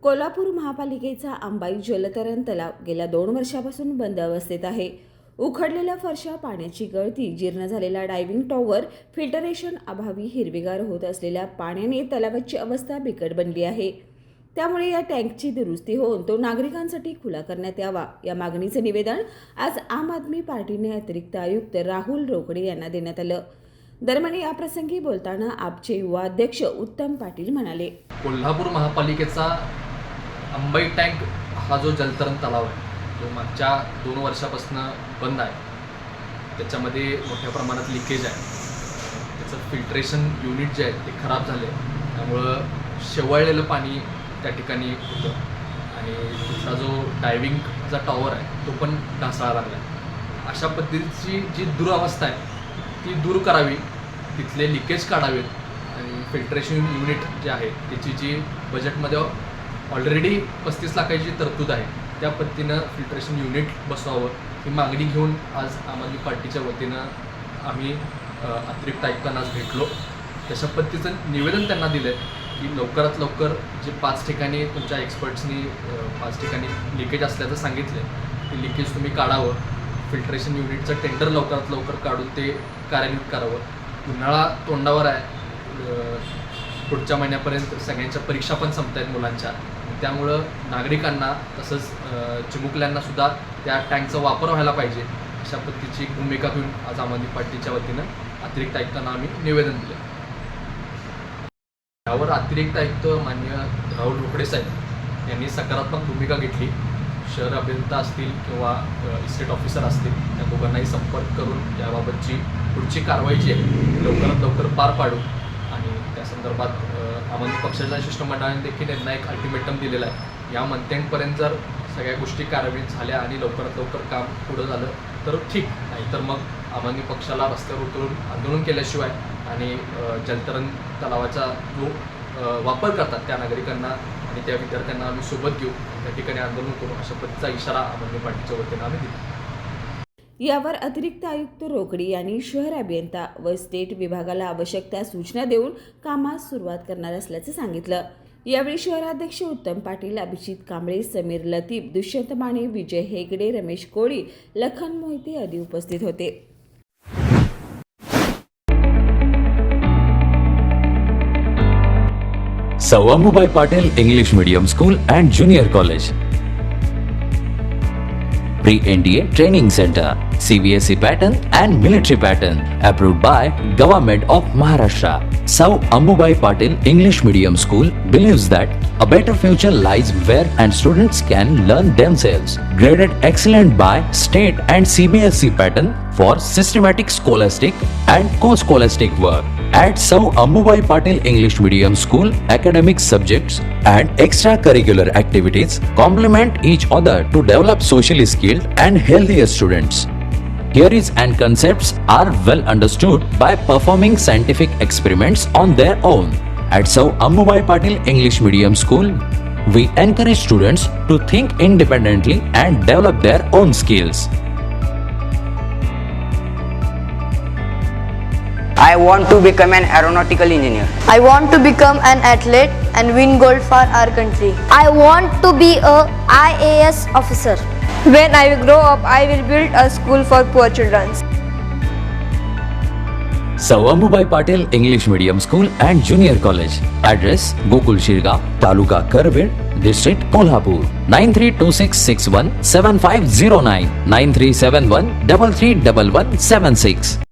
कोल्हापूर महापालिकेचा अंबाई जलतरण तलाव गेल्या 2 वर्षापासून बंद अवस्थेत आहे. उखडलेल्या फरशा, पाण्याची गळती, जीर्ण झालेला डायव्हिंग टॉवर, फिल्टरेशन अभावी हिरवीगार होत असलेल्या पाण्याने तलावाची अवस्था बिकट बनली आहे. त्यामुळे या टँकची दुरुस्ती होऊन तो नागरिकांसाठी खुला करण्यात यावा, या मागणीचे निवेदन आज आम आदमी पार्टीने अतिरिक्त आयुक्त राहुल रोकडे यांना देण्यात आलं. दरम्यान या प्रसंगी बोलताना आपचे युवा अध्यक्ष उत्तम पाटील म्हणाले, कोल्हापूर महापालिकेचा अंबाई टँक हा जो जलतरण तलाव आहे, जो मागच्या 2 वर्षापासून बंद आहे, त्याच्यामध्ये मोठ्या प्रमाणात लिकेज आहे. त्याचं फिल्ट्रेशन युनिट जे आहे ते खराब झाले, त्यामुळं शेवाळलेलं पाणी त्या ठिकाणी होतं आणि दुसरा जो डायव्हिंगचा टॉवर आहे तो पण ढासळायला लागला आहे. अशा पद्धतीची जी दुरावस्था आहे ती दूर करावी, तिथले लिकेज काढावेत आणि फिल्ट्रेशन युनिट जे आहे त्याची जी बजेटमध्ये ऑलरेडी 35 लाखाची तरतूद आहे त्या पद्धतीनं फिल्ट्रेशन युनिट बसवावं ही मागणी घेऊन आज आम आदमी पार्टीच्या वतीनं आम्ही अतिरिक्त आयुक्तांना आज भेटलो. तशा पद्धतीचं निवेदन त्यांना दिलं आहे की लवकरात लवकर जे 5 ठिकाणी तुमच्या एक्सपर्ट्सनी 5 ठिकाणी लिकेज असल्याचं सांगितलं आहे ते लिकेज तुम्ही काढावं. फिल्ट्रेशन युनिटचं टेंडर लवकरात लवकर काढून ते कार्यान्वित करावं. उन्हाळा तोंडावर आहे, पुढच्या महिन्यापर्यंत सगळ्यांच्या परीक्षा पण संपत आहेत मुलांच्या, त्यामुळं नागरिकांना तसंच चिमुकल्यांनासुद्धा त्या टँकचा वापर व्हायला पाहिजे अशा पद्धतीची भूमिका घेऊन आज आम आदमी पार्टीच्या वतीनं अतिरिक्त आयुक्तांना आम्ही निवेदन दिलं. यावर अतिरिक्त आयुक्त माननीय राहुल रोकडे साहेब यांनी सकारात्मक भूमिका घेतली. शहर अभियंता असतील किंवा इस्टेट ऑफिसर असतील त्या दोघांनाही संपर्क करून याबाबतची पुढची कारवाई जी आहे लवकरात लवकर पार पाडू आणि त्या संदर्भात आम आदमी पक्षाच्या शिष्टमंडळाने देखील यांना एक अल्टिमेटम दिलेला आहे. या मंथ एंडपर्यंत जर सगळ्या गोष्टी कार्यान्वित झाल्या आणि लवकरात लवकर काम पुढं झालं तर ठीक, नाहीतर मग आम आदमी पक्षाला रस्त्यावर उतरून आंदोलन केल्याशिवाय आणि जलतरण तलावाचा जो वापर करतात त्या नागरिकांना आणि त्या विद्यार्थ्यांना आम्ही सोबत घेऊ, त्या ठिकाणी आंदोलन करू अशा पद्धतीचा इशारा आम आदमी पार्टीच्या वतीनं आम्ही दिला. यावर अतिरिक्त आयुक्त रोकडे यांनी शहर अभियंता व स्टेट विभागाला आवश्यक त्या सूचना देऊन कामास सुरुवात करणार असल्याचं सांगितलं. यावेळी शहराध्यक्ष उत्तम पाटील, अभिजित कांबळे, समीर लतीफ, दुष्यंत माने, विजय हेगडे, रमेश कोळी, लखन मोहिते आदी उपस्थित होते. Sir Ambubai Patil English Medium School and Junior College. Pre-NDA Training Center, CBSE pattern and military pattern, approved by Government of Maharashtra. Sir Ambubai Patil English Medium School believes that a better future lies where and students can learn themselves. Graded excellent by state and CBSE pattern for systematic scholastic and co-scholastic work. At Sir Ambubai Patil English Medium School, academic subjects and extracurricular activities complement each other to develop socially skilled and healthier students. Theories and concepts are well understood by performing scientific experiments on their own. At Sir Ambubai Patil English Medium School, we encourage students to think independently and develop their own skills. I want to become an aeronautical engineer. I want to become an athlete and win gold for our country. I want to be a IAS officer. When I grow up, I will build a school for poor children. Sir Ambubai Patil English Medium School and Junior College. Address: Gokul Shirgaon, Taluka Karved, District Kolhapur. 9326617509, 9371331176.